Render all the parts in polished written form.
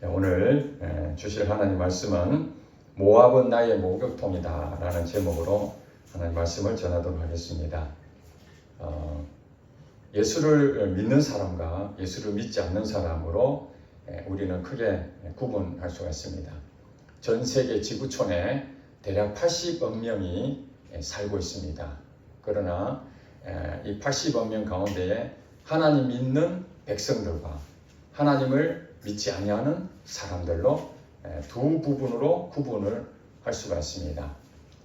오늘 주실 하나님 말씀은 모압은 나의 목욕통이다 라는 제목으로 하나님 말씀을 전하도록 하겠습니다. 예수를 믿는 사람과 예수를 믿지 않는 사람으로 우리는 크게 구분할 수가 있습니다. 전 세계 지구촌에 대략 80억 명이 살고 있습니다. 그러나 이 80억 명 가운데에 하나님 믿는 백성들과 하나님을 믿지 아니하는 사람들로 두 부분으로 구분을 할 수가 있습니다.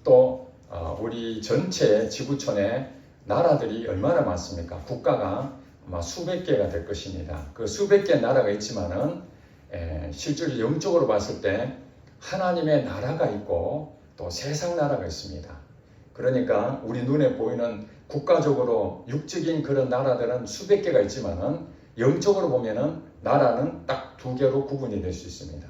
또 우리 전체 지구촌에 나라들이 얼마나 많습니까? 국가가 아마 수백 개가 될 것입니다. 그 수백 개의 나라가 있지만은 실제로 영적으로 봤을 때 하나님의 나라가 있고 또 세상 나라가 있습니다. 그러니까 우리 눈에 보이는 국가적으로 육적인 그런 나라들은 수백 개가 있지만은 영적으로 보면은 나라는 딱 두 개로 구분이 될 수 있습니다.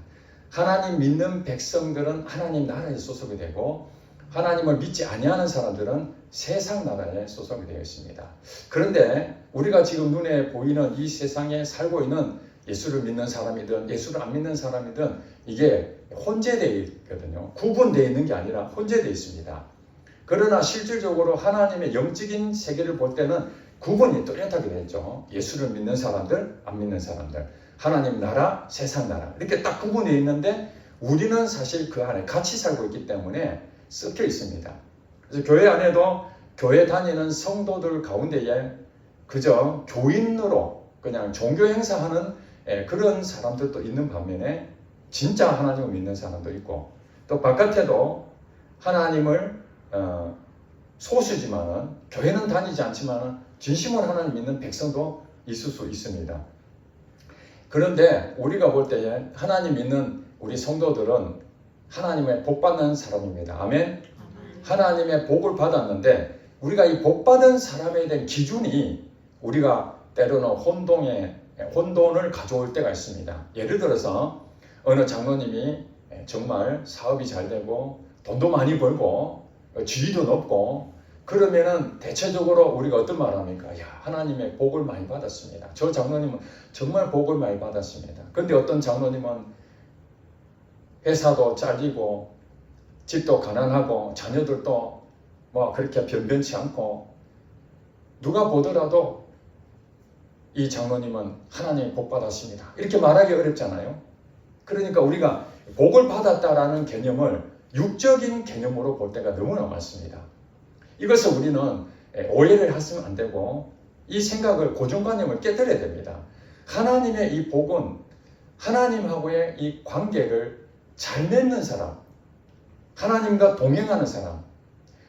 하나님 믿는 백성들은 하나님 나라에 소속이 되고 하나님을 믿지 아니하는 사람들은 세상 나라에 소속이 되어 있습니다. 그런데 우리가 지금 눈에 보이는 이 세상에 살고 있는 예수를 믿는 사람이든 예수를 안 믿는 사람이든 이게 혼재되어 있거든요. 구분되어 있는 게 아니라 혼재되어 있습니다. 그러나 실질적으로 하나님의 영적인 세계를 볼 때는 구분이 뚜렷하게 되죠. 예수를 믿는 사람들, 안 믿는 사람들, 하나님 나라, 세상 나라 이렇게 딱 구분되어 있는데 우리는 사실 그 안에 같이 살고 있기 때문에 섞여 있습니다. 그래서 교회 안에도 교회 다니는 성도들 가운데에 그저 교인으로 그냥 종교 행사하는 그런 사람들도 있는 반면에 진짜 하나님을 믿는 사람도 있고 또 바깥에도 하나님을 소수지만은 교회는 다니지 않지만은 진심으로 하나님 믿는 백성도 있을 수 있습니다. 그런데 우리가 볼 때에 하나님 믿는 우리 성도들은 하나님의 복 받는 사람입니다. 아멘. 하나님의 복을 받았는데 우리가 이 복 받은 사람에 대한 기준이 우리가 때로는 혼돈을 가져올 때가 있습니다. 예를 들어서 어느 장로님이 정말 사업이 잘 되고 돈도 많이 벌고 지위도 높고 그러면은 대체적으로 우리가 어떤 말을 합니까? 야, 하나님의 복을 많이 받았습니다. 저 장로님은 정말 복을 많이 받았습니다. 그런데 어떤 장로님은 회사도 잘리고 집도 가난하고 자녀들도 뭐 그렇게 변변치 않고 누가 보더라도 이 장로님은 하나님의 복 받았습니다. 이렇게 말하기 어렵잖아요. 그러니까 우리가 복을 받았다라는 개념을 육적인 개념으로 볼 때가 너무나 많습니다. 이것을 우리는 오해를 하시면 안 되고 이 생각을 고정관념을 깨뜨려야 됩니다. 하나님의 이 복은 하나님하고의 이 관계를 잘 맺는 사람, 하나님과 동행하는 사람,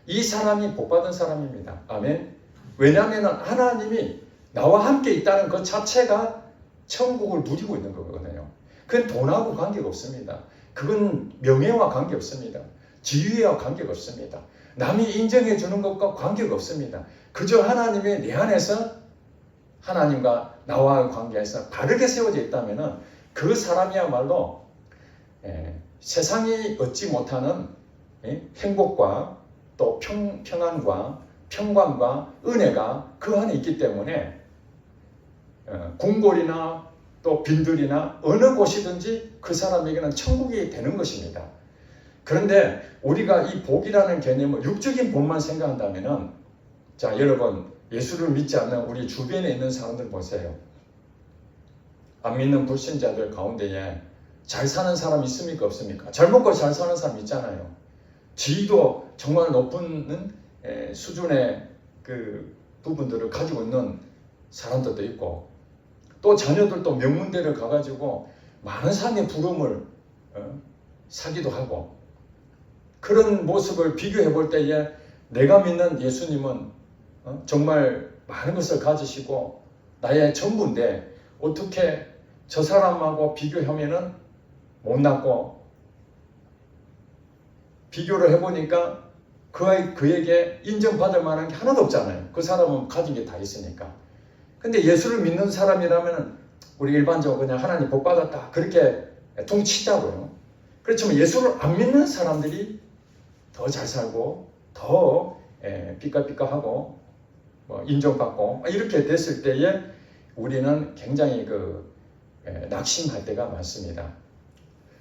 이 사람이 복받은 사람입니다. 아멘. 왜냐하면 하나님이 나와 함께 있다는 것 자체가 천국을 누리고 있는 거거든요. 그건 돈하고 관계가 없습니다. 그건 명예와 관계 없습니다. 지위와 관계가 없습니다. 남이 인정해 주는 것과 관계가 없습니다. 그저 하나님이 내 안에서 하나님과 나와의 관계에서 바르게 세워져 있다면 그 사람이야말로 세상이 얻지 못하는 행복과 또 평안과 평강과 은혜가 그 안에 있기 때문에 궁궐이나 또 빈들이나 어느 곳이든지 그 사람에게는 천국이 되는 것입니다. 그런데 우리가 이 복이라는 개념을 육적인 복만 생각한다면 자 여러분 예수를 믿지 않는 우리 주변에 있는 사람들 보세요. 안 믿는 불신자들 가운데에 잘 사는 사람 있습니까? 없습니까? 잘 먹고 잘 사는 사람 있잖아요. 지위도 정말 높은 수준의 그 부분들을 가지고 있는 사람들도 있고 또 자녀들도 명문대를 가가지고 많은 사람의 부름을 사기도 하고 그런 모습을 비교해 볼 때에 내가 믿는 예수님은 정말 많은 것을 가지시고 나의 전부인데 어떻게 저 사람하고 비교하면은 못났고 비교를 해보니까 그에게 인정받을 만한 게 하나도 없잖아요. 그 사람은 가진 게 다 있으니까. 근데 예수를 믿는 사람이라면 우리 일반적으로 그냥 하나님 복 받았다 그렇게 퉁치자고요. 그렇지만 예수를 안 믿는 사람들이 더 잘 살고 더 삐까삐까하고 인정받고 이렇게 됐을 때에 우리는 굉장히 낙심할 때가 많습니다.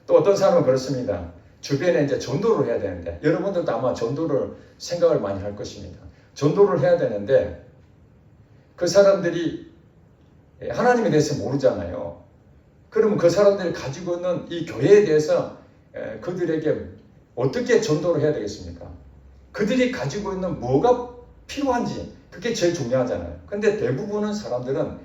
또 어떤 사람은 그렇습니다. 주변에 이제 전도를 해야 되는데, 여러분들도 아마 전도를 생각을 많이 할 것입니다. 전도를 해야 되는데 그 사람들이 하나님에 대해서 모르잖아요. 그러면 그 사람들이 가지고 있는 이 교회에 대해서 그들에게 어떻게 전도를 해야 되겠습니까? 그들이 가지고 있는 뭐가 필요한지, 그게 제일 중요하잖아요. 근데 대부분은 사람들은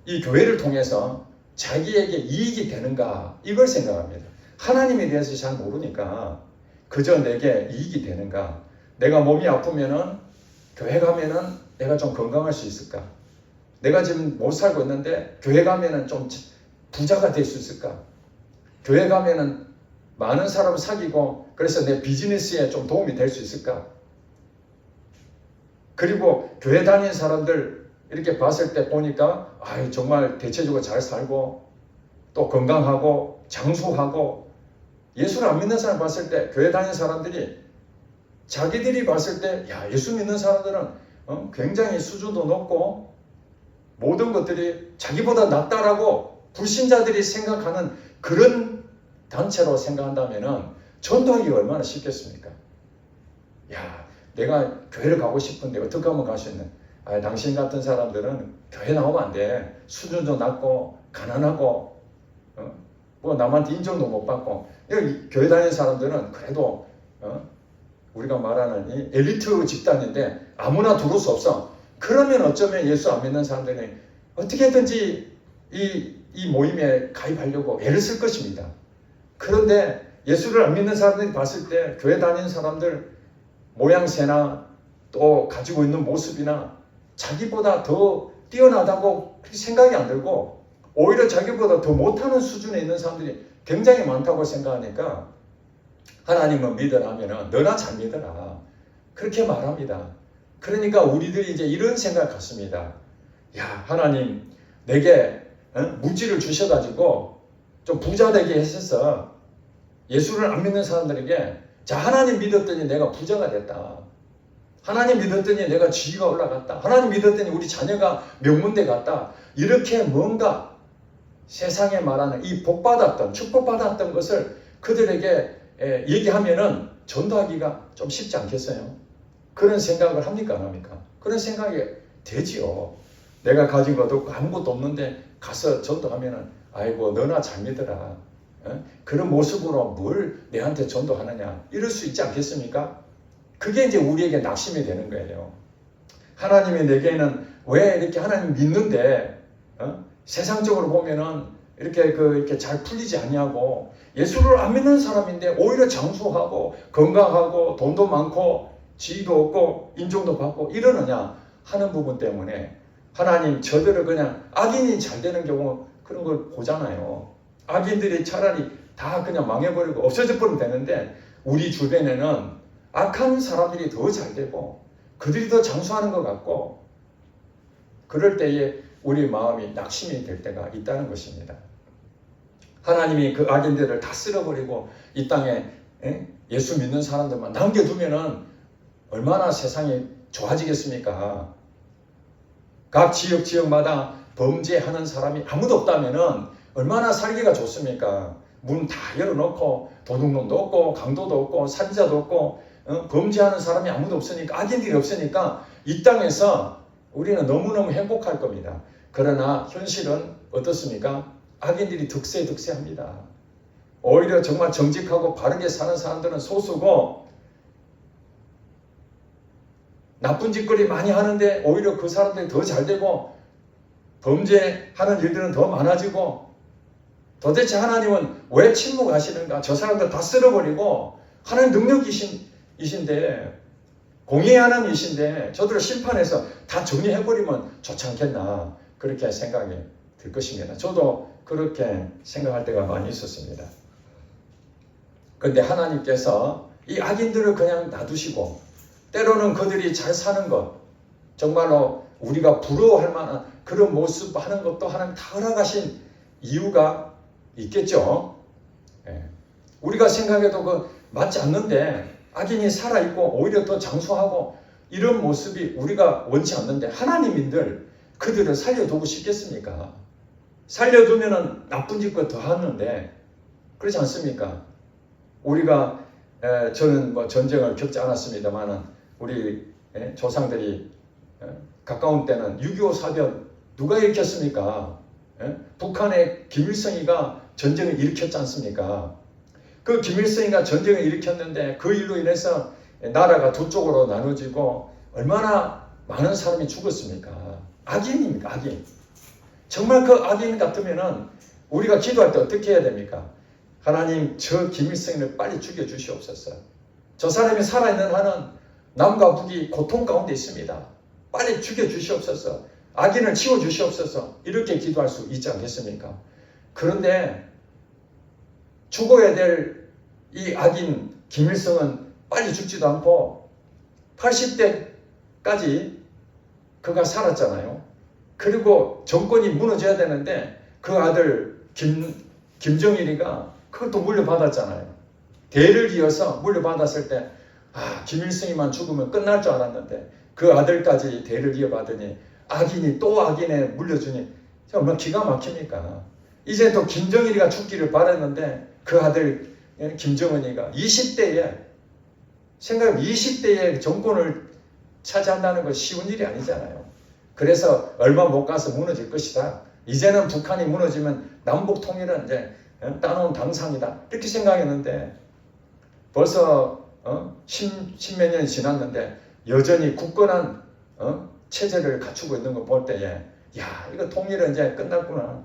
이 교회를 통해서 자기에게 이익이 되는가, 이걸 생각합니다. 하나님에 대해서 잘 모르니까 그저 내게 이익이 되는가, 내가 몸이 아프면은 교회 가면은 내가 좀 건강할 수 있을까, 내가 지금 못 살고 있는데 교회 가면은 좀 부자가 될 수 있을까, 교회 가면은 많은 사람을 사귀고 그래서 내 비즈니스에 좀 도움이 될 수 있을까. 그리고 교회 다니는 사람들 이렇게 봤을 때 보니까 정말 대체적으로 잘 살고 또 건강하고 장수하고, 예수를 안 믿는 사람 봤을 때 교회 다니는 사람들이 자기들이 봤을 때 예수 믿는 사람들은 굉장히 수준도 높고 모든 것들이 자기보다 낫다라고 불신자들이 생각하는 그런 단체로 생각한다면 전도하기가 얼마나 쉽겠습니까? 내가 교회를 가고 싶은데 어떻게 하면 갈 수 있는? 당신 같은 사람들은 교회 나오면 안 돼. 수준도 낮고 가난하고 뭐 남한테 인정도 못 받고. 교회 다니는 사람들은 그래도 우리가 말하는 이 엘리트 집단인데 아무나 들어올 수 없어. 그러면 어쩌면 예수 안 믿는 사람들이 어떻게든지 이 모임에 가입하려고 애를 쓸 것입니다. 그런데 예수를 안 믿는 사람들이 봤을 때 교회 다니는 사람들 모양새나 또 가지고 있는 모습이나 자기보다 더 뛰어나다고 생각이 안 들고 오히려 자기보다 더 못하는 수준에 있는 사람들이 굉장히 많다고 생각하니까 하나님은 믿으라 하면 너나 잘 믿어라, 그렇게 말합니다. 그러니까 우리들이 이제 이런 생각 같습니다. 하나님 내게 무지를 주셔가지고 좀 부자 되게 하셔서 예수를 안 믿는 사람들에게 하나님 믿었더니 내가 부자가 됐다, 하나님 믿었더니 내가 지위가 올라갔다, 하나님 믿었더니 우리 자녀가 명문대 갔다, 이렇게 뭔가 세상에 말하는 이 복받았던 축복받았던 것을 그들에게 얘기하면은 전도하기가 좀 쉽지 않겠어요? 그런 생각을 합니까 안 합니까? 그런 생각이 되지요. 내가 가진 것도 없고 아무것도 없는데 가서 전도하면은 아이고 너나 잘 믿어라, 그런 모습으로 뭘 내한테 전도하느냐, 이럴 수 있지 않겠습니까? 그게 이제 우리에게 낙심이 되는 거예요. 하나님이 내게는 왜 이렇게 하나님 믿는데 세상적으로 보면은 이렇게 잘 풀리지 않냐고, 예수를 안 믿는 사람인데 오히려 장수하고 건강하고 돈도 많고 지위도 없고 인정도 받고 이러느냐 하는 부분 때문에 하나님 저들을 그냥 악인이 잘 되는 경우 그런 걸 보잖아요. 악인들이 차라리 다 그냥 망해버리고 없어져 버리면 되는데 우리 주변에는 악한 사람들이 더 잘 되고 그들이 더 장수하는 것 같고, 그럴 때에 우리 마음이 낙심이 될 때가 있다는 것입니다. 하나님이 그 악인들을 다 쓸어버리고 이 땅에 예수 믿는 사람들만 남겨두면은 얼마나 세상이 좋아지겠습니까? 각 지역마다 범죄하는 사람이 아무도 없다면은 얼마나 살기가 좋습니까? 문 다 열어놓고 도둑놈도 없고 강도도 없고 살인자도 없고 범죄하는 사람이 아무도 없으니까, 악인들이 없으니까 이 땅에서 우리는 너무너무 행복할 겁니다. 그러나 현실은 어떻습니까? 악인들이 득세합니다. 오히려 정말 정직하고 바르게 사는 사람들은 소수고 나쁜 짓거리 많이 하는데 오히려 그 사람들이 더 잘 되고 범죄하는 일들은 더 많아지고, 도대체 하나님은 왜 침묵하시는가? 저 사람들 다 쓸어버리고 하나님 능력이신데 공의의 하나님이신데 저들을 심판해서 다 정리해버리면 좋지 않겠나, 그렇게 생각이 들 것입니다. 저도 그렇게 생각할 때가 많이 있었습니다. 그런데 하나님께서 이 악인들을 그냥 놔두시고 때로는 그들이 잘 사는 것, 정말로 우리가 부러워할 만한 그런 모습 하는 것도 하나님 다 허락하신 이유가 있겠죠. 우리가 생각해도 그 맞지 않는데 악인이 살아있고 오히려 더 장수하고 이런 모습이 우리가 원치 않는데 하나님인들 그들을 살려두고 싶겠습니까? 살려두면은 나쁜 짓과 더 하는데 그렇지 않습니까? 우리가 저는 뭐 전쟁을 겪지 않았습니다만은 우리 조상들이 가까운 때는 6.25 사변 누가 일으켰습니까? 북한의 김일성이가 전쟁을 일으켰지 않습니까? 그 김일성이가 전쟁을 일으켰는데 그 일로 인해서 나라가 두 쪽으로 나눠지고 얼마나 많은 사람이 죽었습니까? 악인입니까? 악인. 정말 그 악인 같으면은 우리가 기도할 때 어떻게 해야 됩니까? 하나님 저 김일성을 빨리 죽여주시옵소서. 저 사람이 살아있는 한은 남과 북이 고통 가운데 있습니다. 빨리 죽여주시옵소서. 악인을 치워주시옵소서. 이렇게 기도할 수 있지 않겠습니까? 그런데 죽어야 될 이 악인 김일성은 빨리 죽지도 않고 80대까지 그가 살았잖아요. 그리고 정권이 무너져야 되는데 그 아들 김정일이가 그것도 물려받았잖아요. 대를 이어서 물려받았을 때 김일성이만 죽으면 끝날 줄 알았는데 그 아들까지 대를 이어받으니 악인이 또 악인에 물려주니 정말 기가 막힙니까? 이제 또 김정일이가 죽기를 바랐는데 그 아들 김정은이가 20대에 생각해보면 20대에 정권을 차지한다는 건 쉬운 일이 아니잖아요. 그래서 얼마 못 가서 무너질 것이다. 이제는 북한이 무너지면 남북 통일은 이제 따놓은 당상이다. 이렇게 생각했는데 벌써 십몇 년이 지났는데 여전히 굳건한 체제를 갖추고 있는 거 볼 때에 이거 통일은 이제 끝났구나.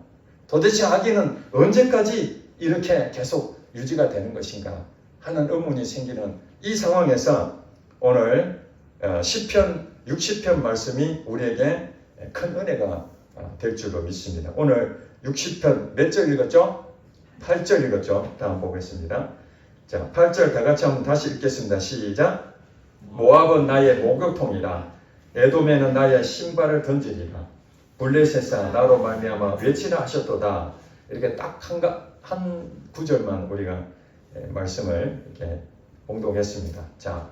도대체 악인은 언제까지 이렇게 계속 유지가 되는 것인가 하는 의문이 생기는 이 상황에서 오늘 시편 60편 말씀이 우리에게 큰 은혜가 될 줄로 믿습니다. 오늘 60편 몇 절 읽었죠? 8절 읽었죠? 다음 보겠습니다. 자, 8절 다 같이 한번 다시 읽겠습니다. 시작. 모압은 나의 목욕통이라 에돔에는 나의 신발을 던지리라. 블레셋아 나로 말미암아 외치라 하셨도다. 이렇게 딱 한 구절만 우리가 말씀을 이렇게 봉독했습니다. 자,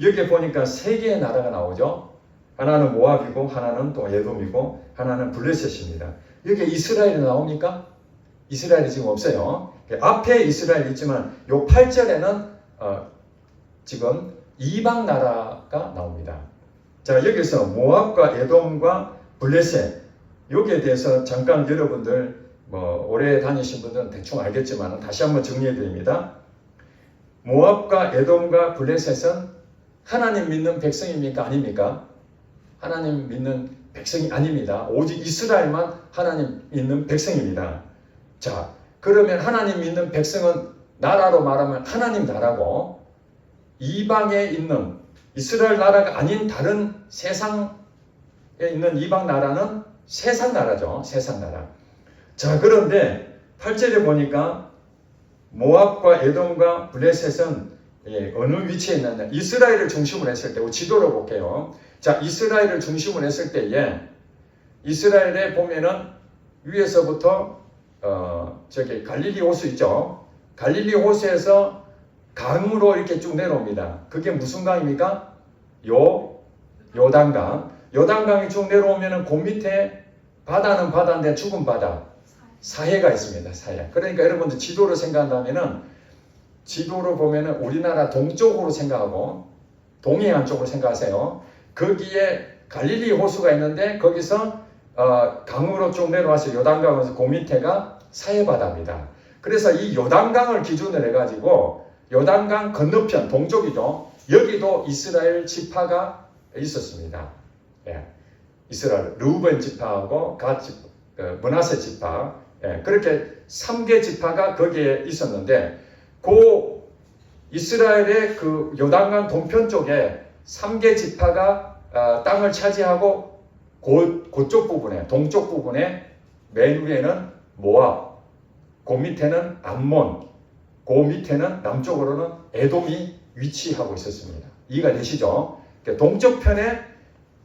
여기 보니까 세 개의 나라가 나오죠. 하나는 모압이고 하나는 또 에돔이고 하나는 블레셋입니다. 여기 이스라엘이 나옵니까? 이스라엘이 지금 없어요. 앞에 이스라엘이 있지만 요 8절에는 지금 이방 나라가 나옵니다. 자, 여기서 모압과 에돔과 블레셋 여기에 대해서 잠깐 여러분들 오래 다니신 분들은 대충 알겠지만 다시 한번 정리해 드립니다. 모압과 에돔과 블레셋은 하나님 믿는 백성입니까? 아닙니까? 하나님 믿는 백성이 아닙니다. 오직 이스라엘만 하나님 믿는 백성입니다. 자, 그러면 하나님 믿는 백성은 나라로 말하면 하나님 나라고 이방에 있는 이스라엘 나라가 아닌 다른 세상에 있는 이방 나라는 세상 나라죠. 세상 나라. 자, 그런데 8절에 보니까 모압과 에돔과 블레셋은 어느 위치에 있느냐. 이스라엘을 중심으로 했을 때, 지도를 볼게요. 자, 이스라엘을 중심으로 했을 때에 이스라엘에 보면은 위에서부터 저기 갈릴리 호수 있죠. 갈릴리 호수에서 강으로 이렇게 쭉 내려옵니다. 그게 무슨 강입니까? 요단강. 요단강이 쭉 내려오면은 그 밑에 바다는 바다인데 죽은 바다. 사해가 있습니다. 사해. 그러니까 여러분들 지도를 생각한다면은 지도를 보면은 우리나라 동쪽으로 생각하고 동해안 쪽으로 생각하세요. 거기에 갈릴리 호수가 있는데 거기서 강으로 쭉 내려와서 요단강에서 그 밑에가 사해바다입니다. 그래서 이 요단강을 기준으로 해가지고 요단강 건너편 동쪽이죠. 여기도 이스라엘 지파가 있었습니다. 이스라엘 르우벤 지파하고 갓 지파, 므낫세 지파 그렇게 3개 지파가 거기에 있었는데 그 이스라엘의 그 요단강 동편 쪽에 3개 지파가 땅을 차지하고 그쪽 부분에 동쪽 부분에 맨 위에는 모압, 그 밑에는 암몬, 그 밑에는 남쪽으로는 에돔이 위치하고 있었습니다. 이해가 되시죠? 동쪽 편에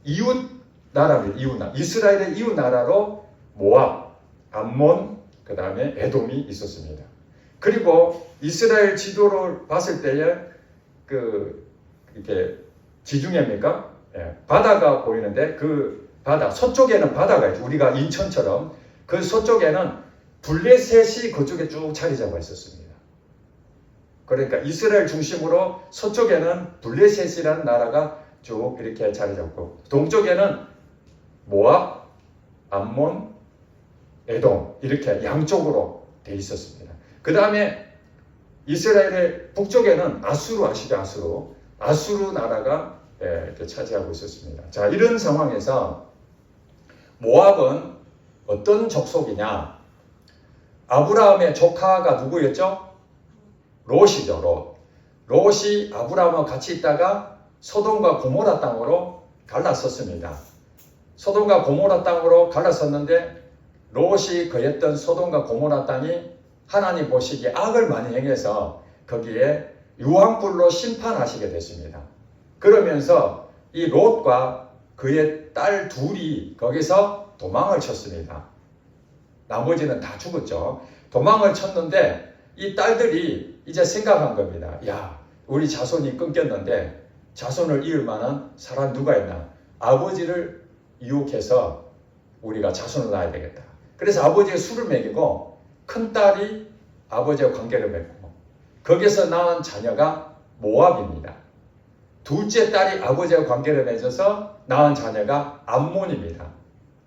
이웃 나라입니다. 이웃 나라. 이스라엘의 이웃 나라로 모압, 암몬, 그 다음에 에돔이 있었습니다. 그리고 이스라엘 지도를 봤을 때에 이렇게 지중해입니까? 바다가 보이는데 그 바다 서쪽에는 바다가 있죠. 우리가 인천처럼 그 서쪽에는 블레셋이 그쪽에 쭉 자리 잡아 있었습니다. 그러니까 이스라엘 중심으로 서쪽에는 블레셋이라는 나라가 쭉 이렇게 자리 잡고 동쪽에는 모압, 암몬, 에돔 이렇게 양쪽으로 돼 있었습니다. 그 다음에 이스라엘의 북쪽에는 아수르 아시죠? 아수르 나라가 이렇게 차지하고 있었습니다. 자, 이런 상황에서 모압은 어떤 족속이냐? 아브라함의 조카가 누구였죠? 롯이죠. 롯이 아브라함과 같이 있다가 소돔과 고모라 땅으로 갈라섰습니다. 소돔과 고모라 땅으로 갈라섰는데 롯이 거했던 소돔과 고모라 땅이 하나님 보시기에 악을 많이 행해서 거기에 유황불로 심판하시게 됐습니다. 그러면서 이 롯과 그의 딸 둘이 거기서 도망을 쳤습니다. 나머지는 다 죽었죠. 도망을 쳤는데 이 딸들이 이제 생각한 겁니다. 야, 우리 자손이 끊겼는데 자손을 이을 만한 사람 누가 있나? 아버지를 유혹해서 우리가 자손을 낳아야 되겠다. 그래서 아버지가 술을 먹이고 큰딸이 아버지와 관계를 맺고 거기서 낳은 자녀가 모압입니다. 둘째 딸이 아버지와 관계를 맺어서 낳은 자녀가 암몬입니다.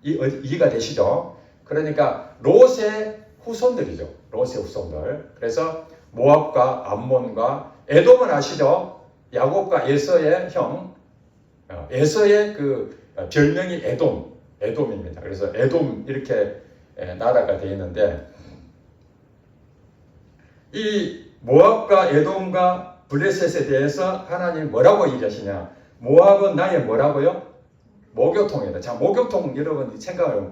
이해가 되시죠? 그러니까 롯의 후손들이죠. 롯의 후손들. 그래서 모압과 암몬과 에돔은 아시죠? 야곱과 에서의 형, 에서의 그 별명이 에돔입니다. 그래서 에돔 이렇게 나라가 되어 있는데 이 모압과 에돔과 블레셋에 대해서 하나님 뭐라고 얘기하시냐? 모압은 나의 뭐라고요? 목욕통이다. 자, 목욕통 여러분 생각을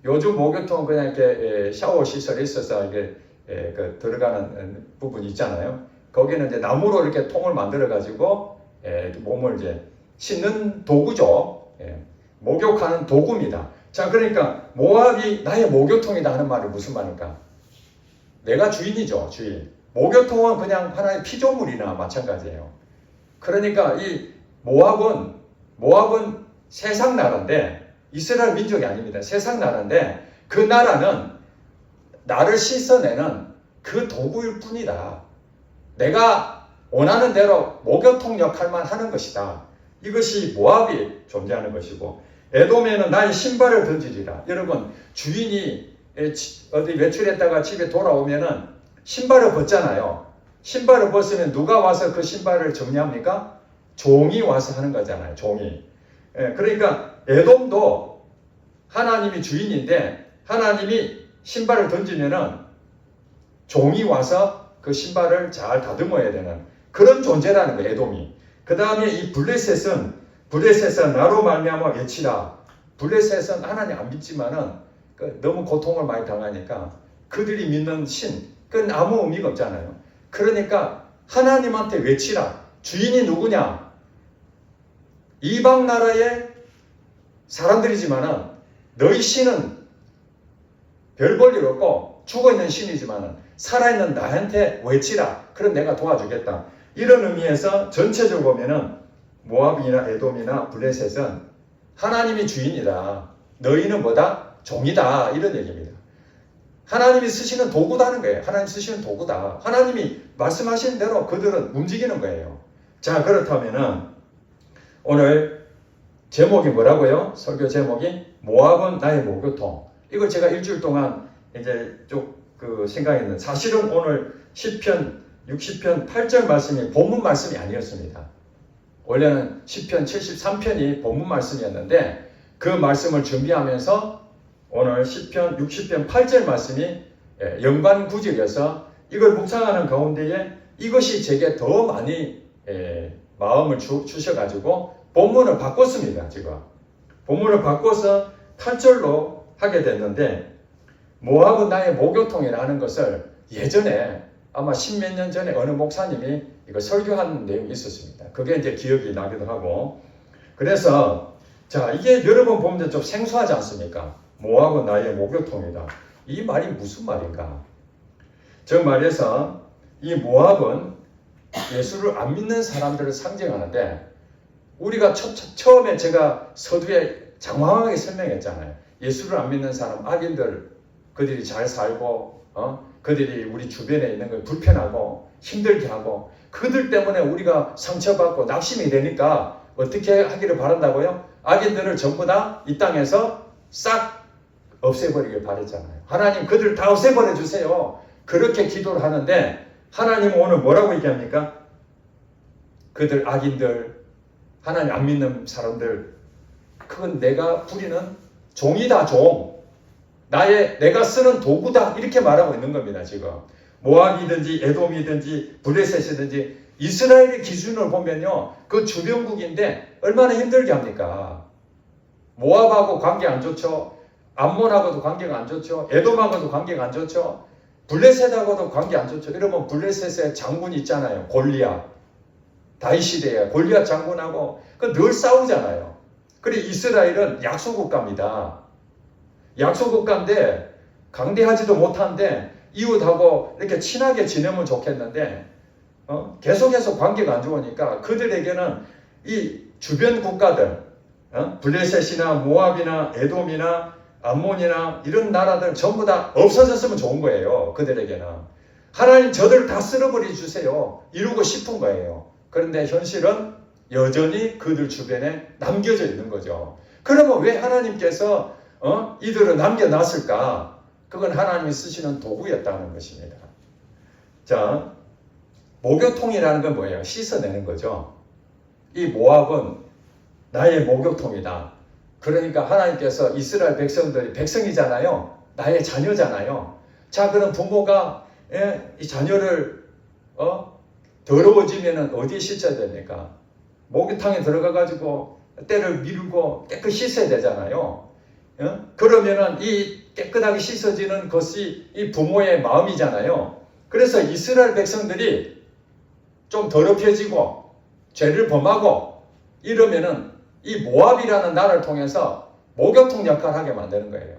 요즘 목욕통은 그냥 이렇게 샤워 시설이 있어서 이게 그 들어가는 부분이 있잖아요. 거기는 이제 나무로 이렇게 통을 만들어 가지고 몸을 이제 씻는 도구죠. 목욕하는 도구입니다. 자, 그러니까 모압이 나의 목욕통이다 하는 말이 무슨 말일까? 내가 주인이죠, 주인. 목욕통은 그냥 하나의 피조물이나 마찬가지예요. 그러니까 이 모압은 세상 나라인데 이스라엘 민족이 아닙니다. 세상 나라인데 그 나라는 나를 씻어내는 그 도구일 뿐이다. 내가 원하는 대로 목욕통 역할만 하는 것이다. 이것이 모압이 존재하는 것이고 에돔에는 나의 신발을 던지리라. 여러분 주인이 어디 외출했다가 집에 돌아오면은 신발을 벗잖아요. 신발을 벗으면 누가 와서 그 신발을 정리합니까? 종이 와서 하는 거잖아요. 종이. 그러니까 에돔도 하나님이 주인인데 하나님이 신발을 던지면은 종이 와서 그 신발을 잘 다듬어야 되는 그런 존재라는 거예요. 에돔이. 그 다음에 이 블레셋은 나로 말미암아 외치라. 블레셋은 하나님 안 믿지만은 너무 고통을 많이 당하니까 그들이 믿는 신, 그건 아무 의미가 없잖아요. 그러니까 하나님한테 외치라. 주인이 누구냐? 이방 나라의 사람들이지만은 너희 신은 별 볼 일 없고 죽어있는 신이지만은 살아있는 나한테 외치라. 그럼 내가 도와주겠다. 이런 의미에서 전체적으로 보면은 모압이나 에돔이나 블레셋은 하나님이 주인이다. 너희는 뭐다? 종이다. 이런 얘기입니다. 하나님이 쓰시는 도구다는 거예요. 하나님 쓰시는 도구다. 하나님이 말씀하신 대로 그들은 움직이는 거예요. 자, 그렇다면은 오늘 제목이 뭐라고요? 설교 제목이 모압은 나의 목욕통. 이걸 제가 일주일 동안 이제 쭉 생각했는데 사실은 오늘 시편 60편 8절 말씀이 본문 말씀이 아니었습니다. 원래는 시편 73편이 본문 말씀이었는데 그 말씀을 준비하면서 오늘 시편 60편 8절 말씀이 연관 구절이어서 이걸 묵상하는 가운데에 이것이 제게 더 많이 마음을 주셔가지고 본문을 바꿨습니다. 지금 본문을 바꿔서 8절로 하게 됐는데 모압은 나의 목욕통이라는 것을 예전에 아마 십몇 년 전에 어느 목사님이 이거 설교한 내용이 있었습니다. 그게 이제 기억이 나기도 하고 그래서 자 이게 여러분 보면 좀 생소하지 않습니까? 모압은 나의 목욕통이다. 이 말이 무슨 말인가? 즉 말해서 이 모압은 예수를 안 믿는 사람들을 상징하는데 우리가 처음에 제가 서두에 장황하게 설명했잖아요. 예수를 안 믿는 사람, 악인들 그들이 잘 살고 그들이 우리 주변에 있는 걸 불편하고 힘들게 하고 그들 때문에 우리가 상처받고 낙심이 되니까 어떻게 하기를 바란다고요? 악인들을 전부 다 이 땅에서 싹 없애버리길 바랬잖아요. 하나님 그들 다 없애버려 주세요. 그렇게 기도를 하는데 하나님은 오늘 뭐라고 얘기합니까? 그들 악인들, 하나님 안 믿는 사람들, 그건 내가 부리는 종이다, 종. 내가 쓰는 도구다. 이렇게 말하고 있는 겁니다, 지금. 모압이든지 에돔이든지 블레셋이든지 이스라엘의 기준으로 보면요, 그 주변국인데 얼마나 힘들게 합니까? 모압하고 관계 안 좋죠. 암몬하고도 관계가 안 좋죠. 에돔하고도 관계가 안 좋죠. 블레셋하고도 관계 안 좋죠. 여러분 블레셋의 장군 있잖아요. 골리앗. 다윗시대에 골리앗 장군하고 늘 싸우잖아요. 그리고 이스라엘은 약소국가입니다. 약소국가인데 강대하지도 못한데 이웃하고 이렇게 친하게 지내면 좋겠는데 계속해서 관계가 안 좋으니까 그들에게는 이 주변 국가들 블레셋이나 모압이나 에돔이나 암몬이나 이런 나라들 전부 다 없어졌으면 좋은 거예요. 그들에게는. 하나님 저들 다 쓸어버려 주세요. 이루고 싶은 거예요. 그런데 현실은 여전히 그들 주변에 남겨져 있는 거죠. 그러면 왜 하나님께서 이들을 남겨놨을까? 그건 하나님이 쓰시는 도구였다는 것입니다. 자, 목욕통이라는 건 뭐예요? 씻어내는 거죠. 이 모압은 나의 목욕통이다. 그러니까 하나님께서 이스라엘 백성들이 백성이잖아요. 나의 자녀잖아요. 자, 그럼 부모가 이 자녀를 더러워지면 어디에 씻어야 됩니까? 목욕탕에 들어가가지고 때를 밀고 깨끗이 씻어야 되잖아요. 그러면은 이 깨끗하게 씻어지는 것이 이 부모의 마음이잖아요. 그래서 이스라엘 백성들이 좀 더럽혀지고 죄를 범하고 이러면은 이 모압이라는 나라를 통해서 목욕통 역할을 하게 만드는 거예요.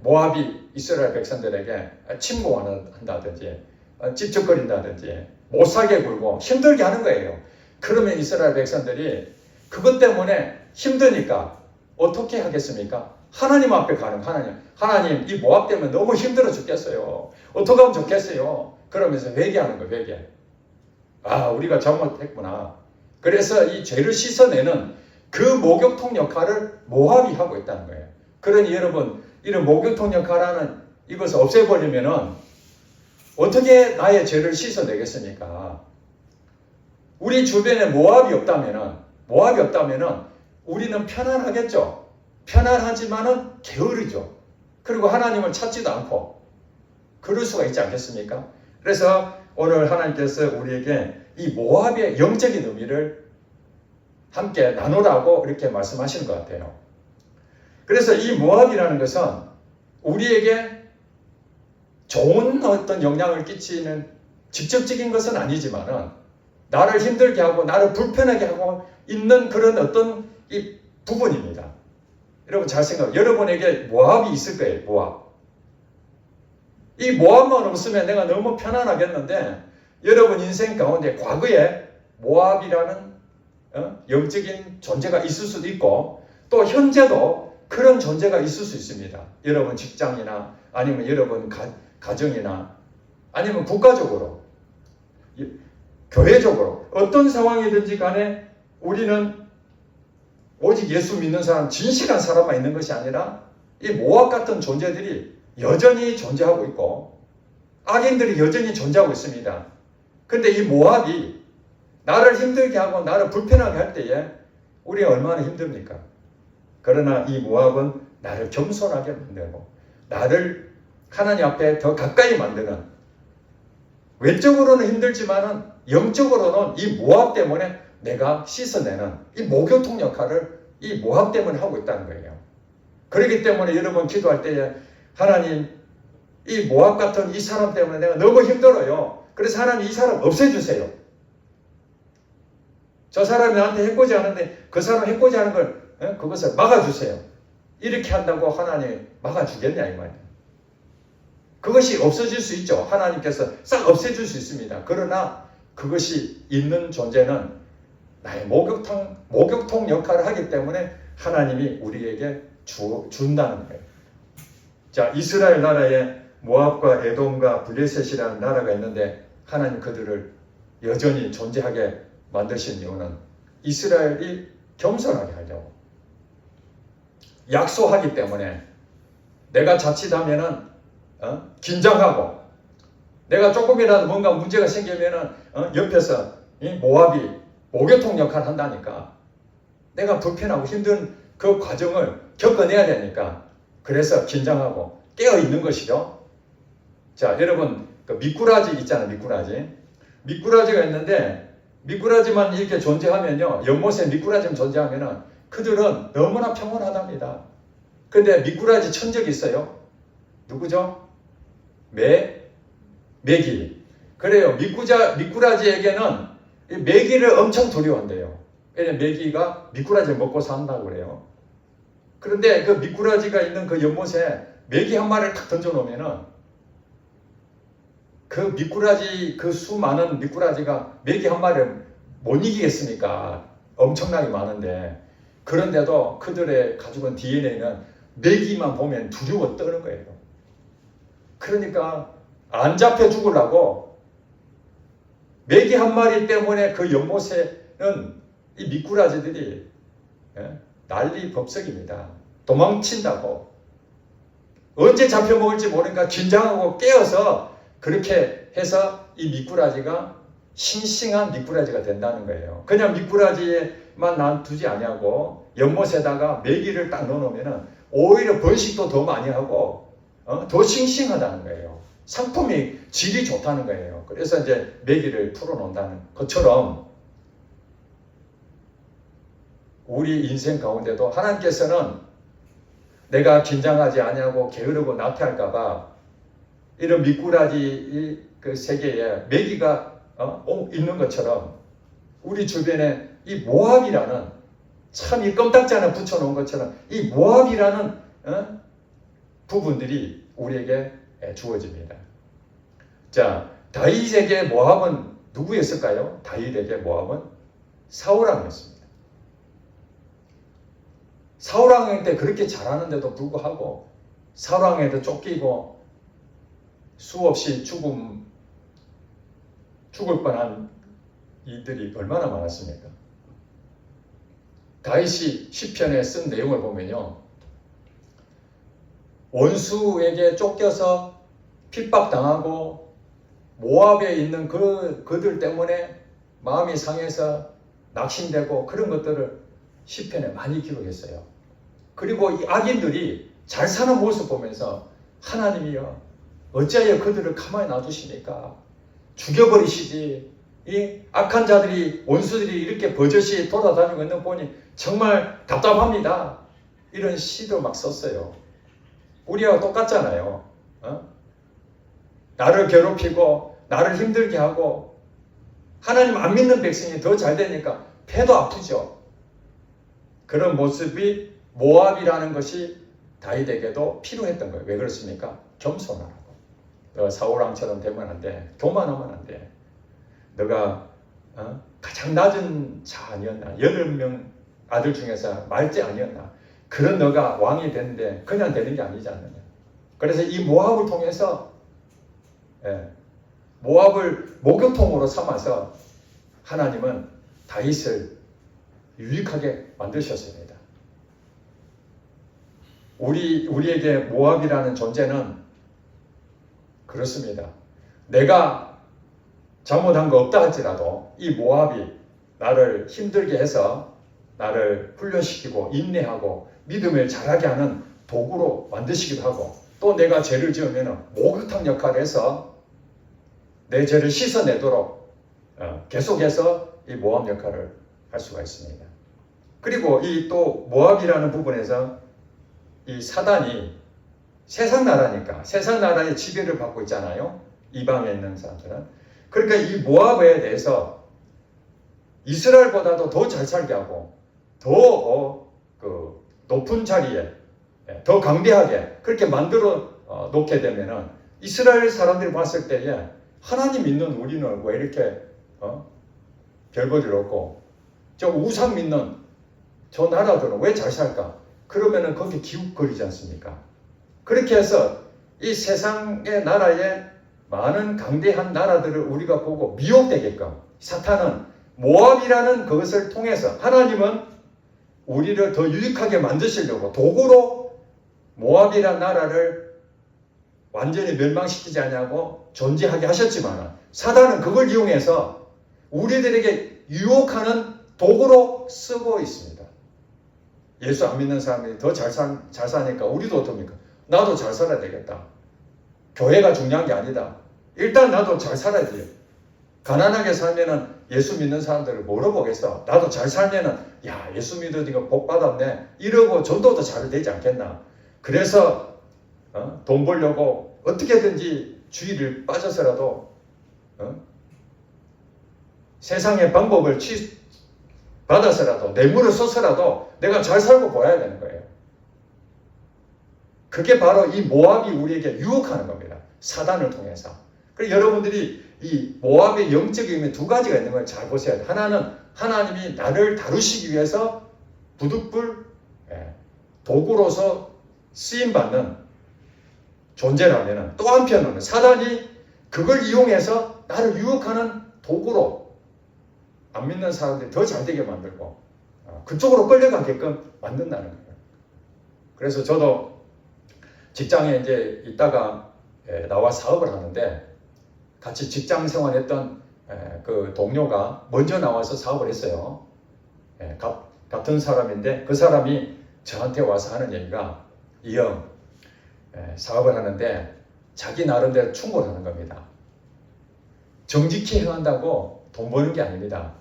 모압이 이스라엘 백성들에게 침공한다든지 찝쩍거린다든지 못살게 굴고 힘들게 하는 거예요. 그러면 이스라엘 백성들이 그것 때문에 힘드니까 어떻게 하겠습니까? 하나님 앞에 가는 하나님 이 모압 때문에 너무 힘들어 죽겠어요. 어떻게 하면 좋겠어요? 그러면서 회개하는 거예요. 회개. 아, 우리가 잘못했구나. 그래서 이 죄를 씻어내는 그 목욕통 역할을 모압이 하고 있다는 거예요. 그러니 여러분 이런 목욕통 역할하는 이것을 없애버리면은 어떻게 나의 죄를 씻어내겠습니까? 우리 주변에 모압이 없다면은 우리는 편안하겠죠. 편안하지만은 게으르죠. 그리고 하나님을 찾지도 않고 그럴 수가 있지 않겠습니까? 그래서 오늘 하나님께서 우리에게 이 모압의 영적인 의미를 함께 나누라고 이렇게 말씀하시는 것 같아요. 그래서 이 모압이라는 것은 우리에게 좋은 어떤 영향을 끼치는 직접적인 것은 아니지만은 나를 힘들게 하고 나를 불편하게 하고 있는 그런 어떤 이 부분입니다. 여러분 잘 생각해요. 여러분에게 모압이 있을 거예요. 모압. 이 모압만 없으면 내가 너무 편안하겠는데 여러분 인생 가운데 과거에 모압이라는 영적인 존재가 있을 수도 있고 또 현재도 그런 존재가 있을 수 있습니다. 여러분 직장이나 아니면 여러분 가정이나 아니면 국가적으로 교회적으로 어떤 상황이든지 간에 우리는 오직 예수 믿는 사람, 진실한 사람만 있는 것이 아니라 이 모압 같은 존재들이 여전히 존재하고 있고 악인들이 여전히 존재하고 있습니다. 그런데 이 모압이 나를 힘들게 하고 나를 불편하게 할 때에 우리가 얼마나 힘듭니까? 그러나 이 모압은 나를 겸손하게 만들고 나를 하나님 앞에 더 가까이 만드는 외적으로는 힘들지만은 영적으로는 이 모압 때문에 내가 씻어내는 이 목욕통 역할을 이 모압 때문에 하고 있다는 거예요. 그렇기 때문에 여러분 기도할 때에 하나님 이 모압 같은 이 사람 때문에 내가 너무 힘들어요. 그래서 하나님 이 사람 없애주세요. 저 사람이 나한테 해코지 하는데 그 사람 해코지 하는 걸 그것을 막아주세요. 이렇게 한다고 하나님 막아주겠냐 이 말이에요. 그것이 없어질 수 있죠. 하나님께서 싹 없애줄 수 있습니다. 그러나 그것이 있는 존재는 나의 목욕통 역할을 하기 때문에 하나님이 우리에게 준다는 거예요. 자, 이스라엘 나라에 모압과 에돔과 블레셋이라는 나라가 있는데 하나님 그들을 여전히 존재하게 만드신 이유는 이스라엘이 겸손하게 하려고. 약소하기 때문에 내가 자칫하면은 긴장하고, 내가 조금이라도 뭔가 문제가 생기면은 옆에서 이 모압이 모교통 역할을 한다니까. 내가 불편하고 힘든 그 과정을 겪어내야 되니까. 그래서 긴장하고 깨어 있는 것이죠. 자, 여러분 그 미꾸라지 있잖아요. 미꾸라지가 있는데, 미꾸라지만 이렇게 존재하면요, 연못에 미꾸라지만 존재하면은 그들은 너무나 평온하답니다. 근데 미꾸라지 천 적이 있어요. 누구죠? 메기. 그래요. 미꾸라지에게는 메기를 엄청 두려워한대요. 왜냐면 메기가 미꾸라지를 먹고 산다고 그래요. 그런데 그 미꾸라지가 있는 그 연못에 메기 한 마리를 탁 던져놓으면은 그 미꾸라지, 그 수많은 미꾸라지가 메기 한 마리를 못 이기겠습니까? 엄청나게 많은데. 그런데도 그들의 가지고 있는 DNA는 메기만 보면 두려워 떠는 거예요. 그러니까 안 잡혀 죽으려고 메기 한 마리 때문에 그 연못에는 이 미꾸라지들이 난리 법석입니다. 도망친다고. 언제 잡혀 먹을지 모르니까 긴장하고 깨어서 그렇게 해서 이 미꾸라지가 싱싱한 미꾸라지가 된다는 거예요. 그냥 미꾸라지에만 놔두지 아니하고 연못에다가 메기를 딱 넣어놓으면 오히려 번식도 더 많이 하고 더 싱싱하다는 거예요. 상품이 질이 좋다는 거예요. 그래서 이제 메기를 풀어놓는다는 것처럼 우리 인생 가운데도 하나님께서는 내가 긴장하지 아니하고 게으르고 나태할까봐 이런 미꾸라지 그 세계에 메기가 있는 것처럼 우리 주변에 이 모압이라는, 참 이 껌딱지 하나 붙여놓은 것처럼 이 모압이라는 부분들이 우리에게 주어집니다. 자, 다윗에게 모압은 누구였을까요? 다윗에게 모압은 사울왕이었습니다. 사울왕 때 그렇게 잘하는데도 불구하고 사울왕에도 쫓기고 수없이 죽을 뻔한 이들이 얼마나 많았습니까? 다윗이 시편에 쓴 내용을 보면요, 원수에게 쫓겨서 핍박당하고 모압에 있는 그들 때문에 마음이 상해서 낙심되고 그런 것들을 시편에 많이 기록했어요. 그리고 이 악인들이 잘 사는 모습 보면서 하나님이여 어찌하여 그들을 가만히 놔두십니까? 죽여버리시지. 이 악한 자들이, 원수들이 이렇게 버젓이 돌아다니고 있는 거 보니 정말 답답합니다. 이런 시도 막 썼어요. 우리하고 똑같잖아요. 나를 괴롭히고 나를 힘들게 하고 하나님 안 믿는 백성이 더 잘 되니까 배도 아프죠. 그런 모습이 모압이라는 것이 다윗에게도 필요했던 거예요. 왜 그렇습니까? 겸손하라고. 너 사울왕처럼 되면 안 돼. 교만하면 안 돼. 너가 가장 낮은 자 아니었나? 8명 아들 중에서 말째 아니었나? 그런 너가 왕이 되는데 그냥 되는 게 아니지 않느냐. 그래서 이 모압을 통해서 모압을 목욕통으로 삼아서 하나님은 다윗을 유익하게 만드셨습니다. 우리에게 모압이라는 존재는 그렇습니다. 내가 잘못한 거 없다 할지라도 이 모압이 나를 힘들게 해서 나를 훈련시키고 인내하고 믿음을 자라게 하는 도구로 만드시기도 하고, 또 내가 죄를 지으면 목욕탕 역할을 해서 내 죄를 씻어내도록 계속해서 이 모압 역할을 할 수가 있습니다. 그리고 이 또 모압이라는 부분에서 이 사단이 세상 나라니까, 세상 나라의 지배를 받고 있잖아요. 이방에 있는 사람들은. 그러니까 이 모압에 대해서 이스라엘보다도 더 잘 살게 하고 더 높은 자리에 더 강대하게 그렇게 만들어 놓게 되면은 이스라엘 사람들이 봤을 때에 하나님 믿는 우리는 왜 이렇게 별볼일 없고 저 우상 믿는 저 나라들은 왜 잘 살까? 그러면은 거기 기웃거리지 않습니까? 그렇게 해서 이 세상의 나라에 많은 강대한 나라들을 우리가 보고 미혹되게끔 사탄은 모압이라는 그것을 통해서 하나님은 우리를 더 유익하게 만드시려고 도구로 모압이라는 나라를 완전히 멸망시키지 않냐고 존재하게 하셨지만 사단은 그걸 이용해서 우리들에게 유혹하는 도구로 쓰고 있습니다. 예수 안 믿는 사람이 더 잘 사니까 우리도 어떻습니까? 나도 잘 살아야 되겠다. 교회가 중요한 게 아니다. 일단 나도 잘 살아야 돼요. 가난하게 살면은 예수 믿는 사람들을 뭐로 보겠어? 나도 잘 살면은 야 예수 믿으니까 복 받았네 이러고 전도도 잘 되지 않겠나? 그래서 돈 벌려고 어떻게든지 주의를 빠져서라도 세상의 방법을 받아서라도 뇌물을 써서라도 내가 잘 살고 보여야 되는 거예요. 그게 바로 이 모압이 우리에게 유혹하는 겁니다. 사단을 통해서. 그래서 여러분들이 이 모압의 영적인 의미 두 가지가 있는 걸 잘 보셔야 돼요. 하나는 하나님이 나를 다루시기 위해서 부득불 도구로서 쓰임받는 존재라면 또 한편으로는 사단이 그걸 이용해서 나를 유혹하는 도구로 안 믿는 사람들이 더 잘되게 만들고 그쪽으로 끌려가게끔 만든다는 거예요. 그래서 저도 직장에 이제 있다가 나와 사업을 하는데 같이 직장 생활했던 그 동료가 먼저 나와서 사업을 했어요. 같은 사람인데 그 사람이 저한테 와서 하는 얘기가 이 형 사업을 하는데 자기 나름대로 충고를 하는 겁니다. 정직히 행한다고 돈 버는 게 아닙니다.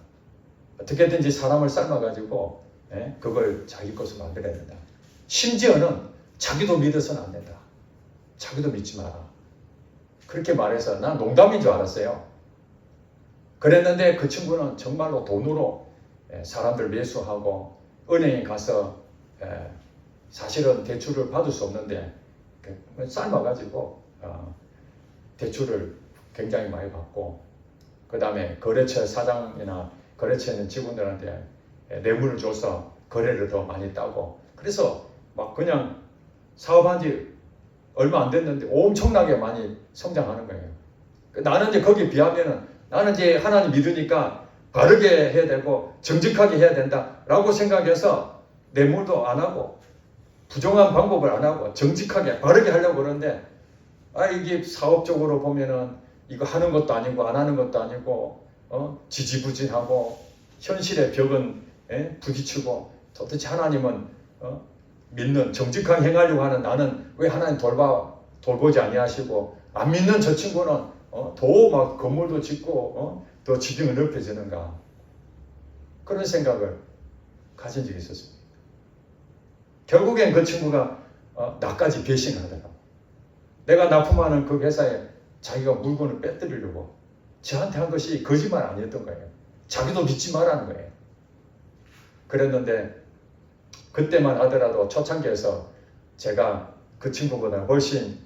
어떻게든지 사람을 삶아가지고 그걸 자기 것으로 만들어야 된다. 심지어는 자기도 믿어서는 안 된다. 자기도 믿지 마라. 그렇게 말해서 난 농담인 줄 알았어요. 그랬는데 그 친구는 정말로 돈으로 사람들 매수하고 은행에 가서 사실은 대출을 받을 수 없는데 삶아가지고 대출을 굉장히 많이 받고 그 다음에 거래처 사장이나 거래처에 있는 직원들한테 뇌물을 줘서 거래를 더 많이 따고 그래서 막 그냥 사업한 지 얼마 안 됐는데 엄청나게 많이 성장하는 거예요. 나는 이제 거기에 비하면은 나는 이제 하나님 믿으니까 바르게 해야 되고 정직하게 해야 된다라고 생각해서 뇌물도 안 하고 부정한 방법을 안 하고 정직하게 바르게 하려고 그러는데 이게 사업적으로 보면은 이거 하는 것도 아니고 안 하는 것도 아니고 지지부진하고 현실의 벽은 부딪히고 도대체 하나님은 믿는 정직하게 행하려고 하는 나는 왜 하나님 돌보지 아니하시고 안 믿는 저 친구는 더 막 건물도 짓고 더 지경이 넓혀지는가 그런 생각을 가진 적이 있었습니다. 결국엔 그 친구가 나까지 배신하더라고. 내가 납품하는 그 회사에 자기가 물건을 빼뜨리려고 저한테 한 것이 거짓말 아니었던 거예요. 자기도 믿지 말라는 거예요. 그랬는데 그때만 하더라도 초창기에서 제가 그 친구보다 훨씬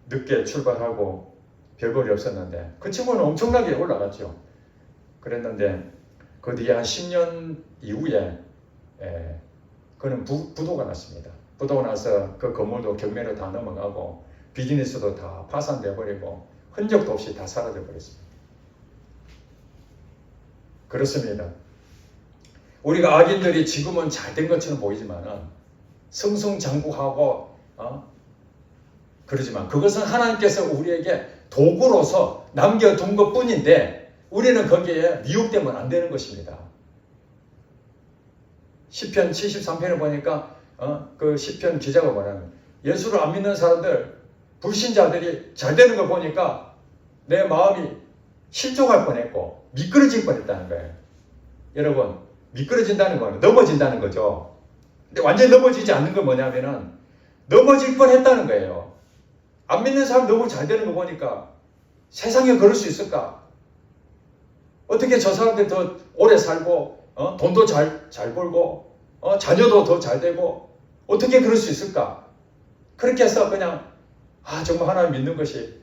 늦게 출발하고 별볼이 없었는데 그 친구는 엄청나게 올라갔죠. 그랬는데 그 뒤에 한 10년 이후에 그는 부도가 났습니다. 부도가 나서 그 건물도 경매로 다 넘어가고 비즈니스도 다 파산돼 버리고 흔적도 없이 다 사라져 버렸습니다. 그렇습니다. 우리가 악인들이 지금은 잘된 것처럼 보이지만은 승승장구하고 그러지만 그것은 하나님께서 우리에게 도구로서 남겨둔 것뿐인데 우리는 거기에 미혹되면 안 되는 것입니다. 시편 73편을 보니까 그 시편 기자가 뭐냐면 예수를 안 믿는 사람들 불신자들이 잘 되는 걸 보니까 내 마음이 실족할 뻔했고 미끄러질 뻔했다는 거예요. 여러분 미끄러진다는 거는 넘어진다는 거죠. 근데 완전히 넘어지지 않는 건 뭐냐면은 넘어질 뻔했다는 거예요. 안 믿는 사람 너무 잘 되는 거 보니까 세상에 그럴 수 있을까? 어떻게 저 사람들이 더 오래 살고 돈도 잘 벌고 자녀도 더 잘 되고 어떻게 그럴 수 있을까? 그렇게 해서 그냥 정말 하나님 믿는 것이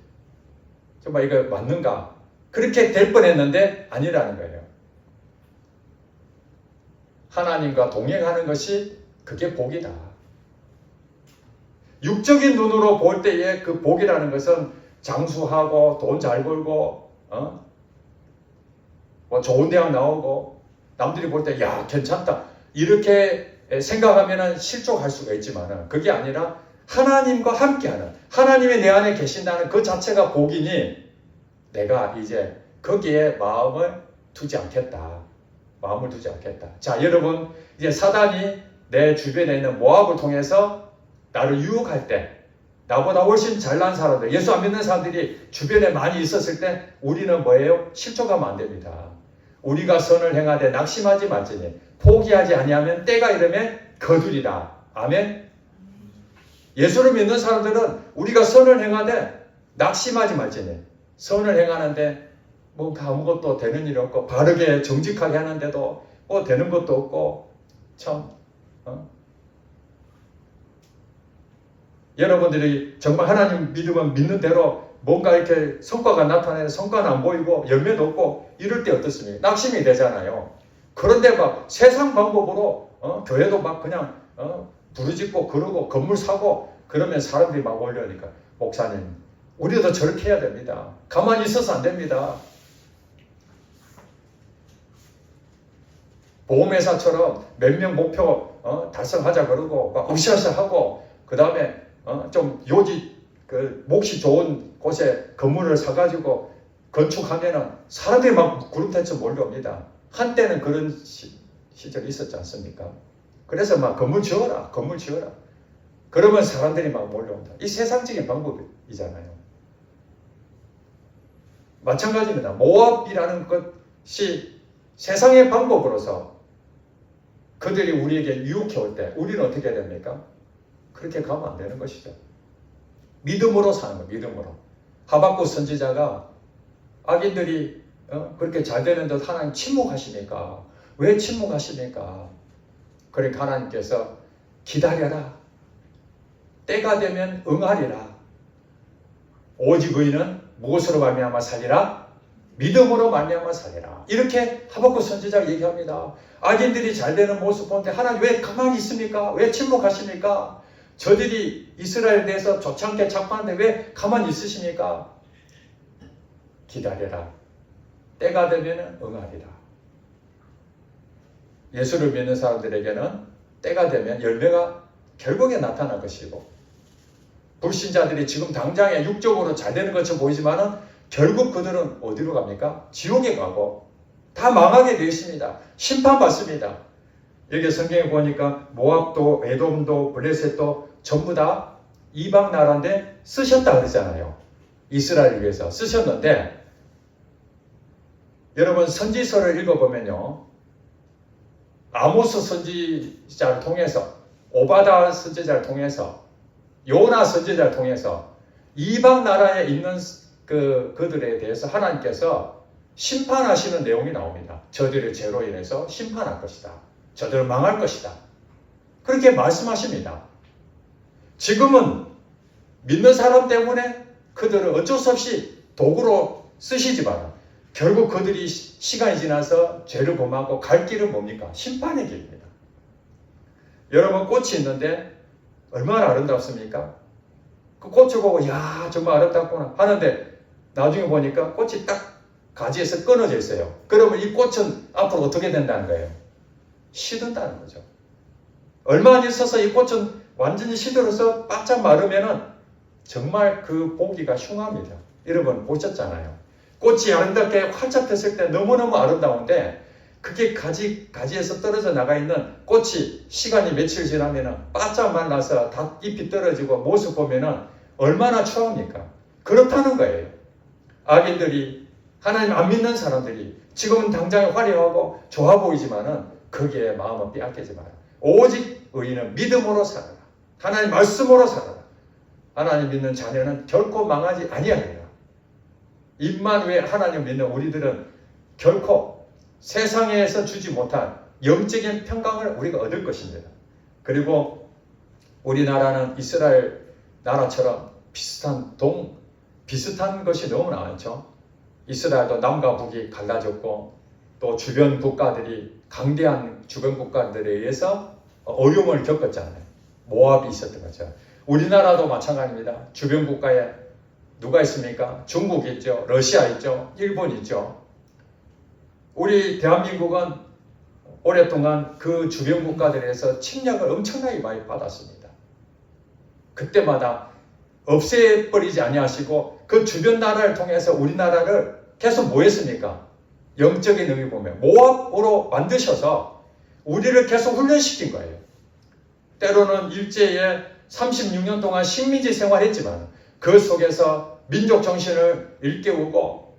정말 이거 맞는가? 그렇게 될 뻔했는데 아니라는 거예요. 하나님과 동행하는 것이 그게 복이다. 육적인 눈으로 볼 때의 그 복이라는 것은 장수하고 돈 잘 벌고 뭐 좋은 대학 나오고 남들이 볼 때 야 괜찮다 이렇게 생각하면 실족할 수가 있지만 그게 아니라 하나님과 함께하는 하나님이 내 안에 계신다는 그 자체가 복이니 내가 이제 거기에 마음을 두지 않겠다. 마음을 두지 않겠다. 자, 여러분 이제 사단이 내 주변에 있는 모압을 통해서 나를 유혹할 때 나보다 훨씬 잘난 사람들, 예수 안 믿는 사람들이 주변에 많이 있었을 때 우리는 뭐예요? 실족하면 안 됩니다. 우리가 선을 행하되 낙심하지 말지니 포기하지 아니하면 때가 이르면 거두리라. 아멘. 예수를 믿는 사람들은 우리가 선을 행하되 낙심하지 말지니 선을 행하는데 뭐 아무것도 되는 일 없고 바르게 정직하게 하는데도 뭐 되는 것도 없고 참 여러분들이 정말 하나님 믿으면 믿는 대로 뭔가 이렇게 성과가 나타나는 성과는 안 보이고 열매도 없고 이럴 때 어떻습니까? 낙심이 되잖아요. 그런데 막 세상 방법으로 교회도 막 그냥 부르짖고 그러고 건물 사고 그러면 사람들이 막 몰려오니까 목사님 우리도 저렇게 해야 됩니다. 가만히 있어서 안 됩니다. 보험회사처럼 몇 명 목표 달성하자 그러고 막 으쌰으쌰 하고 그 다음에 좀 요지 그 몫이 좋은 곳에 건물을 사가지고 건축하면은 사람들이 막 구름대처럼 몰려옵니다. 한때는 그런 시절이 있었지 않습니까? 그래서 막 건물 지어라 건물 지어라 그러면 사람들이 막 몰려온다. 이 세상적인 방법이잖아요. 마찬가지입니다. 모압이라는 것이 세상의 방법으로서 그들이 우리에게 유혹해 올 때 우리는 어떻게 해야 됩니까? 그렇게 가면 안 되는 것이죠. 믿음으로 사는 거예요. 믿음으로. 하박국 선지자가 악인들이 그렇게 잘 되는 듯 하나님 침묵하십니까? 왜 침묵하십니까? 그러니까 하나님께서 기다려라. 때가 되면 응하리라. 오직 의인은 무엇으로 말미암아 살리라? 믿음으로 말미암아 살리라. 이렇게 하박국 선지자가 얘기합니다. 악인들이 잘 되는 모습 보는데 하나님 왜 가만히 있습니까? 왜 침묵하십니까? 저들이 이스라엘에 대해서 좋지 않게 착각하는데 왜 가만히 있으십니까? 기다려라. 때가 되면 응하리라. 예수를 믿는 사람들에게는 때가 되면 열매가 결국에 나타날 것이고 불신자들이 지금 당장에 육적으로 잘 되는 것처럼 보이지만은 결국 그들은 어디로 갑니까? 지옥에 가고 다 망하게 되어 있습니다. 심판받습니다. 여기 성경에 보니까 모압도 에돔도 블레셋도 전부 다 이방 나라인데 쓰셨다 그러잖아요. 이스라엘을 위해서 쓰셨는데 여러분 선지서를 읽어보면요. 아모스 선지자를 통해서 오바다 선지자를 통해서 요나 선지자를 통해서 이방 나라에 있는 그들에 대해서 하나님께서 심판하시는 내용이 나옵니다. 저들의 죄로 인해서 심판할 것이다. 저들은 망할 것이다. 그렇게 말씀하십니다. 지금은 믿는 사람 때문에 그들을 어쩔 수 없이 도구로 쓰시지만 결국 그들이 시간이 지나서 죄를 범하고 갈 길은 뭡니까? 심판의 길입니다. 여러분 꽃이 있는데 얼마나 아름답습니까? 그 꽃을 보고 야 정말 아름답구나 하는데 나중에 보니까 꽃이 딱 가지에서 끊어져 있어요. 그러면 이 꽃은 앞으로 어떻게 된다는 거예요? 시든다는 거죠. 얼마 안 있어서 이 꽃은 완전히 시들어서 바짝 마르면은 정말 그 보기가 흉합니다. 여러분 보셨잖아요. 꽃이 아름답게 활짝 폈을 때 너무너무 아름다운데 그게 가지에서 떨어져 나가 있는 꽃이 시간이 며칠 지나면은 바짝 말라서 다 잎이 떨어지고 모습 보면은 얼마나 추합니까? 그렇다는 거예요. 악인들이 하나님 안 믿는 사람들이 지금은 당장에 화려하고 좋아 보이지만은 거기에 마음은 빼앗기지 마라. 오직 의인은 믿음으로 살아라. 하나님 말씀으로 살아라. 하나님 믿는 자녀는 결코 망하지 아니하리라. 입만 왜 하나님 믿는 우리들은 결코 세상에서 주지 못한 영적인 평강을 우리가 얻을 것입니다. 그리고 우리나라는 이스라엘 나라처럼 비슷한 것이 너무 많죠. 이스라엘도 남과 북이 갈라졌고 또 주변 국가들이 강대한 주변 국가들에 의해서 어려움을 겪었잖아요. 모압이 있었던 거죠. 우리나라도 마찬가지입니다. 주변 국가에 누가 있습니까? 중국 있죠. 러시아 있죠. 일본 있죠. 우리 대한민국은 오랫동안 그 주변 국가들에서 침략을 엄청나게 많이 받았습니다. 그때마다 없애버리지 아니하시고 그 주변 나라를 통해서 우리나라를 계속 뭐 했습니까? 영적인 의미 보면 모압으로 만드셔서 우리를 계속 훈련시킨 거예요. 때로는 일제에 36년 동안 식민지 생활했지만 그 속에서 민족 정신을 일깨우고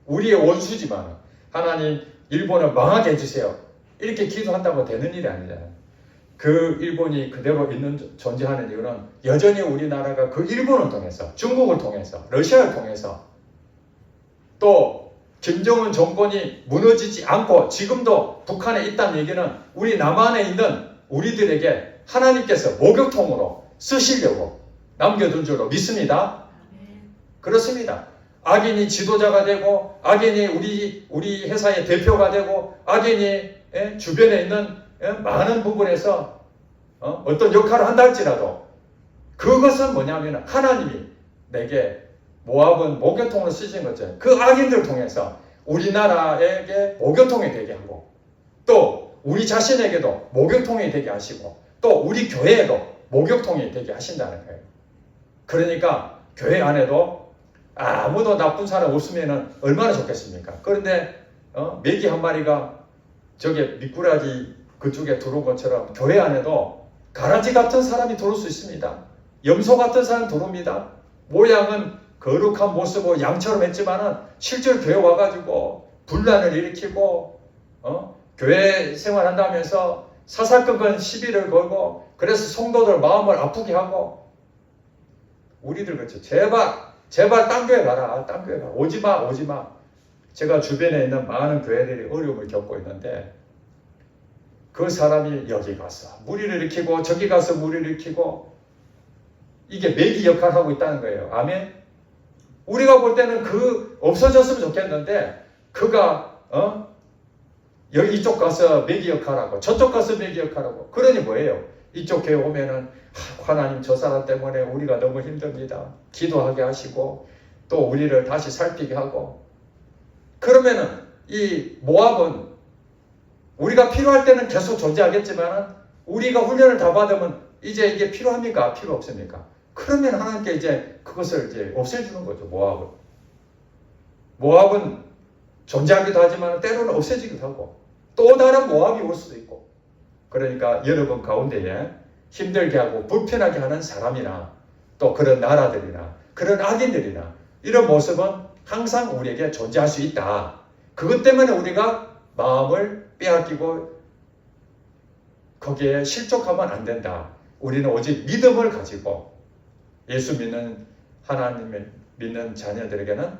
우리의 원수지만 하나님 일본을 망하게 해주세요. 이렇게 기도한다고 되는 일이 아니잖아요. 그 일본이 그대로 있는 존재하는 이유는 여전히 우리나라가 그 일본을 통해서 중국을 통해서 러시아를 통해서 또 김정은 정권이 무너지지 않고 지금도 북한에 있다는 얘기는 우리 남한에 있는 우리들에게 하나님께서 목욕통으로 쓰시려고 남겨둔 줄로 믿습니다. 그렇습니다. 악인이 지도자가 되고 악인이 우리 회사의 대표가 되고 악인이 주변에 있는 많은 부분에서 어떤 역할을 한다 할지라도 그것은 뭐냐면 하나님이 내게 모압은 목욕통으로 쓰신 것처럼 그 악인들을 통해서 우리나라에게 목욕통이 되게 하고 또 우리 자신에게도 목욕통이 되게 하시고 또 우리 교회에도 목욕통이 되게 하신다는 거예요. 그러니까 교회 안에도 아무도 나쁜 사람 없으면 얼마나 좋겠습니까? 그런데 메기 한 마리가 저게 미꾸라지 그쪽에 들어온 것처럼 교회 안에도 가라지 같은 사람이 들어올 수 있습니다. 염소 같은 사람이 들어옵니다. 모양은 거룩한 모습으로 양처럼 했지만은 실제로 교회 와가지고 분란을 일으키고 교회 생활한다면서 사사건건 시비를 걸고 그래서 성도들 마음을 아프게 하고 우리들 그렇죠. 제발 딴 교회 가라. 딴 교회 가라. 오지마. 제가 주변에 있는 많은 교회들이 어려움을 겪고 있는데 그 사람이 여기 가서 무리를 일으키고 저기 가서 무리를 일으키고 이게 매기 역할을 하고 있다는 거예요. 아멘? 우리가 볼 때는 없어졌으면 좋겠는데 그가 여기 이쪽 가서 매기 역할하고 저쪽 가서 매기 역할하고 그러니 뭐예요? 이쪽 교회 오면은 하나님 저 사람 때문에 우리가 너무 힘듭니다. 기도하게 하시고 또 우리를 다시 살피게 하고 그러면은 이 모압은 우리가 필요할 때는 계속 존재하겠지만 우리가 훈련을 다 받으면 이제 이게 필요합니까? 필요 없습니까? 그러면 하나님께 이제 그것을 이제 없애주는 거죠. 모압은 존재하기도 하지만 때로는 없애지기도 하고 또 다른 모압이 올 수도 있고 그러니까 여러분 가운데에 힘들게 하고 불편하게 하는 사람이나 또 그런 나라들이나 그런 악인들이나 이런 모습은 항상 우리에게 존재할 수 있다. 그것 때문에 우리가 마음을 빼앗기고 거기에 실족하면 안 된다. 우리는 오직 믿음을 가지고 예수 믿는 하나님을 믿는 자녀들에게는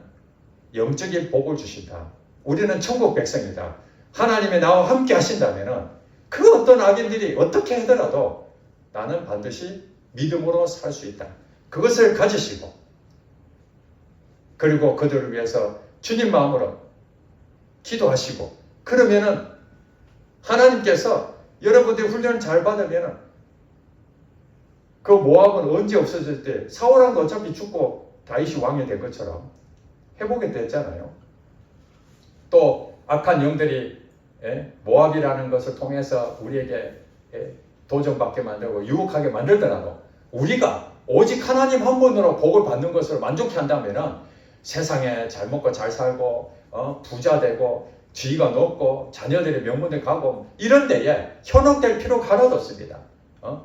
영적인 복을 주신다. 우리는 천국 백성이다. 하나님이 나와 함께 하신다면 그 어떤 악인들이 어떻게 하더라도 나는 반드시 믿음으로 살 수 있다. 그것을 가지시고 그리고 그들을 위해서 주님 마음으로 기도하시고 그러면은 하나님께서 여러분들이 훈련을 잘 받으면은 그 모압은 언제 없어질 때 사울왕도 어차피 죽고 다윗이 왕이 된 것처럼 회복이 됐잖아요. 또 악한 영들이 모압이라는 것을 통해서 우리에게 도전받게 만들고 유혹하게 만들더라도 우리가 오직 하나님 한 분으로 복을 받는 것을 만족해 한다면 세상에 잘 먹고 잘 살고 부자 되고 지위가 높고 자녀들의 명문대 가고 이런 데에 현혹될 필요가 하나도 없습니다.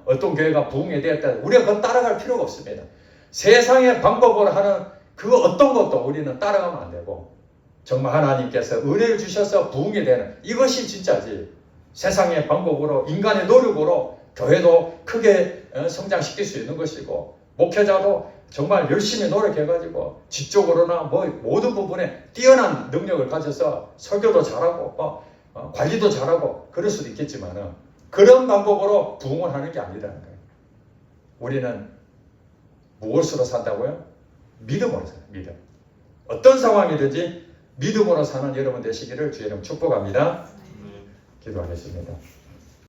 어떤 교회가 부흥이 되었다 우리가 그거 따라갈 필요가 없습니다. 세상의 방법으로 하는 그 어떤 것도 우리는 따라가면 안 되고 정말 하나님께서 은혜를 주셔서 부흥이 되는 이것이 진짜지 세상의 방법으로 인간의 노력으로 교회도 크게 성장시킬 수 있는 것이고 목회자도 정말 열심히 노력해가지고 지적으로나 모든 부분에 뛰어난 능력을 가져서 설교도 잘하고 관리도 잘하고 그럴 수도 있겠지만 그런 방법으로 부흥을 하는 게 아니라는 거예요. 우리는 무엇으로 산다고요? 믿음으로 살아요. 믿음. 어떤 상황이든지 믿음으로 사는 여러분 되시기를 주의 이름 축복합니다. 기도하겠습니다.